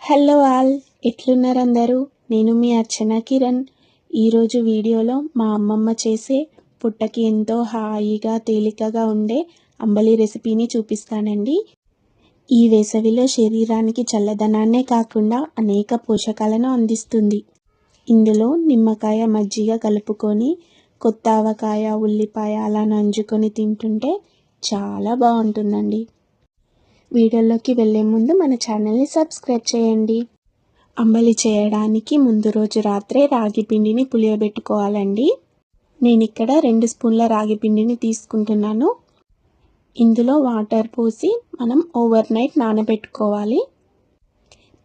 Hello all, ఎట్లున్నారు అందరూ? నేను మీ అర్చన కిరణ్. ఈరోజు వీడియోలో మా అమ్మమ్మ చేసే పుట్టకి ఎంతో హాయిగా తేలికగా ఉండే అంబలి రెసిపీని చూపిస్తానండి. ఈ వేసవిలో శరీరానికి చల్లదనాన్నే కాకుండా అనేక పోషకాలను అందిస్తుంది. ఇందులో నిమ్మకాయ మజ్జిగ కలుపుకొని కొత్త ఆవకాయ ఉల్లిపాయ అలా నంజుకొని తింటుంటే చాలా బాగుంటుందండి. వీడియోలోకి వెళ్ళే ముందు మన ఛానల్ని సబ్స్క్రైబ్ చేయండి. అంబలి చేయడానికి ముందు రోజు రాత్రే రాగి పిండిని పులియబెట్టుకోవాలండి. నేను ఇక్కడ 2 స్పూన్ల రాగి పిండిని తీసుకుంటున్నాను. ఇందులో వాటర్ పోసి మనం ఓవర్ నైట్ నానబెట్టుకోవాలి.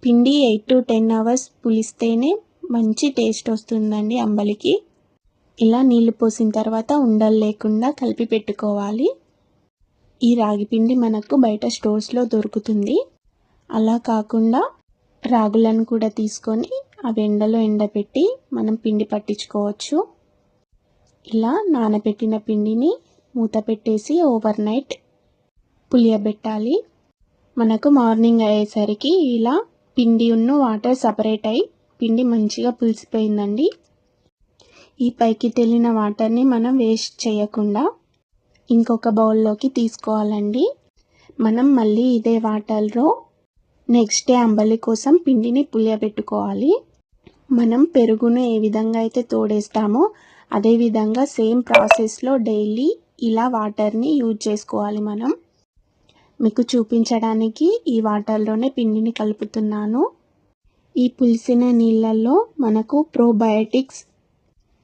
పిండి 8 to 10 hours పులిస్తేనే మంచి టేస్ట్ వస్తుందండి అంబలికి. ఇలా నీళ్లు పోసిన తర్వాత ఉండలు లేకుండా కలిపి పెట్టుకోవాలి. ఈ రాగి పిండి మనకు బయట స్టోర్స్లో దొరుకుతుంది. అలా కాకుండా రాగులను కూడా తీసుకొని అవి ఎండలో ఎండబెట్టి మనం పిండి పట్టించుకోవచ్చు. ఇలా నానబెట్టిన పిండిని మూత పెట్టేసి ఓవర్ నైట్ పులియబెట్టాలి. మనకు మార్నింగ్ అయ్యేసరికి ఇలా పిండి వాటర్ సపరేట్ అయ్యి పిండి మంచిగా పులిసిపోయిందండి. ఈ పైకి తేలిన వాటర్ని మనం వేస్ట్ చేయకుండా ఇంకొక బౌల్లోకి తీసుకోవాలండి. మనం మళ్ళీ ఇదే వాటర్లో నెక్స్ట్ డే అంబలి కోసం పిండిని పులియబెట్టుకోవాలి. మనం పెరుగును ఏ విధంగా అయితే తోడేస్తామో అదే విధంగా సేమ్ ప్రాసెస్లో డైలీ ఇలా వాటర్ని యూజ్ చేసుకోవాలి. మనం మీకు చూపించడానికి ఈ వాటర్లోనే పిండిని కలుపుతున్నాను. ఈ పులిసిన నీళ్ళల్లో మనకు ప్రోబయోటిక్స్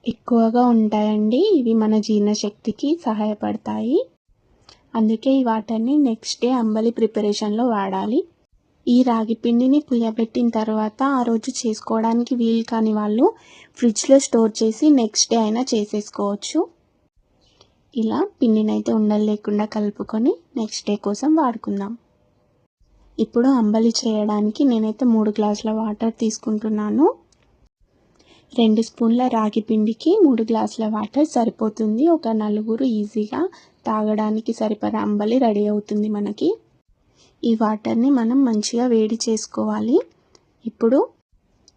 ఎక్కువగా ఉంటాయండి. ఇవి మన జీర్ణశక్తికి సహాయపడతాయి. అందుకే ఈ వాటర్ని నెక్స్ట్ డే అంబలి ప్రిపరేషన్లో వాడాలి. ఈ రాగి పిండిని పులియబెట్టిన తర్వాత ఆ రోజు చేసుకోవడానికి వీలు కాని వాళ్ళు ఫ్రిడ్జ్లో స్టోర్ చేసి నెక్స్ట్ డే అయినా చేసేసుకోవచ్చు. ఇలా పిండిని అయితే ఉండలు లేకుండా కలుపుకొని నెక్స్ట్ డే కోసం వాడుకుందాం. ఇప్పుడు అంబలి చేయడానికి నేనైతే 3 గ్లాసుల వాటర్ తీసుకుంటున్నాను. 2 స్పూన్ల రాగి పిండికి 3 గ్లాసుల వాటర్ సరిపోతుంది. ఒక నలుగురు ఈజీగా తాగడానికి సరిపడా అంబలి రెడీ అవుతుంది మనకి. ఈ వాటర్ని మనం మంచిగా వేడి చేసుకోవాలి. ఇప్పుడు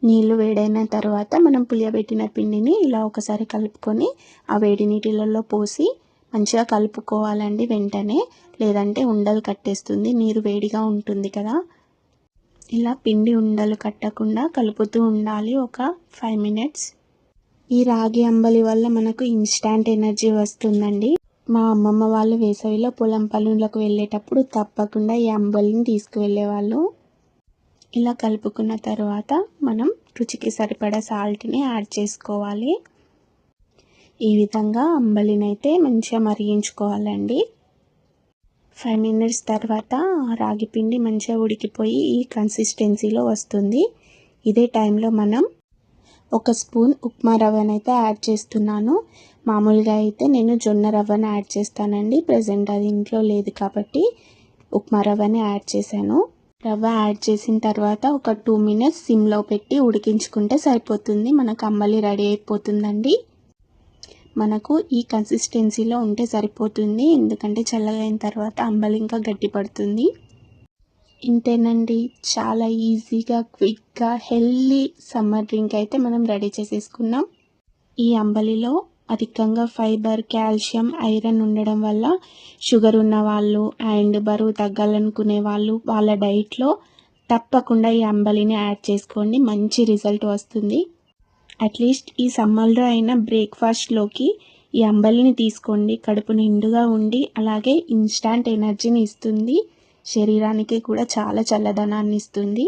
నీళ్ళు వేడైన తర్వాత మనం పులియబెట్టిన పిండిని ఇలా ఒకసారి కలుపుకొని ఆ వేడి నీటిలలో పోసి మంచిగా కలుపుకోవాలండి వెంటనే, లేదంటే ఉండలు కట్టేస్తుంది. నీరు వేడిగా ఉంటుంది కదా. ఇలా పిండి ఉండలు కట్టకుండా కలుపుతూ ఉండాలి ఒక 5 minutes. ఈ రాగి అంబలి వల్ల మనకు ఇన్స్టాంట్ ఎనర్జీ వస్తుందండి. మా అమ్మమ్మ వాళ్ళు వేసవిలో పొలం పనులకు వెళ్ళేటప్పుడు తప్పకుండా ఈ అంబలిని తీసుకువెళ్ళేవాళ్ళు. ఇలా కలుపుకున్న తర్వాత మనం రుచికి సరిపడా సాల్ట్ని యాడ్ చేసుకోవాలి. ఈ విధంగా అంబలిని అయితే మంచిగా మరిగించుకోవాలండి. 5 minutes తర్వాత రాగి పిండి మంచిగా ఉడికిపోయి ఈ కన్సిస్టెన్సీలో వస్తుంది. ఇదే టైంలో మనం 1 స్పూన్ ఉప్మా రవ్వనైతే యాడ్ చేస్తున్నాను. మామూలుగా అయితే నేను జొన్న రవ్వను యాడ్ చేస్తానండి. ప్రజెంట్ అది ఇంట్లో లేదు కాబట్టి ఉప్మా రవ్వని యాడ్ చేశాను. రవ్వ యాడ్ చేసిన తర్వాత ఒక 2 minutes సిమ్లో పెట్టి ఉడికించుకుంటే సరిపోతుంది. మనకు అంబలి రెడీ అయిపోతుందండి. మనకు ఈ కన్సిస్టెన్సీలో ఉంటే సరిపోతుంది, ఎందుకంటే చల్లగా అయిన తర్వాత అంబలి ఇంకా గట్టి పడుతుంది. ఇంతేనండి, చాలా ఈజీగా క్విక్గా హెల్దీ సమ్మర్ డ్రింక్ అయితే మనం రెడీ చేసేసుకున్నాం. ఈ అంబలిలో అధికంగా ఫైబర్, కాల్షియం, ఐరన్ ఉండడం వల్ల షుగర్ ఉన్న వాళ్ళు అండ్ బరువు తగ్గాలనుకునే వాళ్ళు వాళ్ళ డైట్లో తప్పకుండా ఈ అంబలిని యాడ్ చేసుకోండి. మంచి రిజల్ట్ వస్తుంది. అట్లీస్ట్ ఈ సమ్మర్లో అయినా బ్రేక్ఫాస్ట్లోకి ఈ అంబలిని తీసుకోండి. కడుపు నిండుగా ఉండి అలాగే ఇన్స్టాంట్ ఎనర్జీని ఇస్తుంది. శరీరానికి కూడా చాలా చల్లదనాన్ని ఇస్తుంది.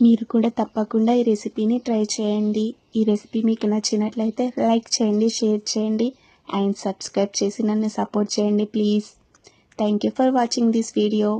మీరు కూడా తప్పకుండా ఈ రెసిపీని ట్రై చేయండి. ఈ రెసిపీ మీకు నచ్చినట్లయితే లైక్ చేయండి, షేర్ చేయండి అండ్ సబ్స్క్రైబ్ చేసి నన్ను సపోర్ట్ చేయండి please. Thank you for watching this video.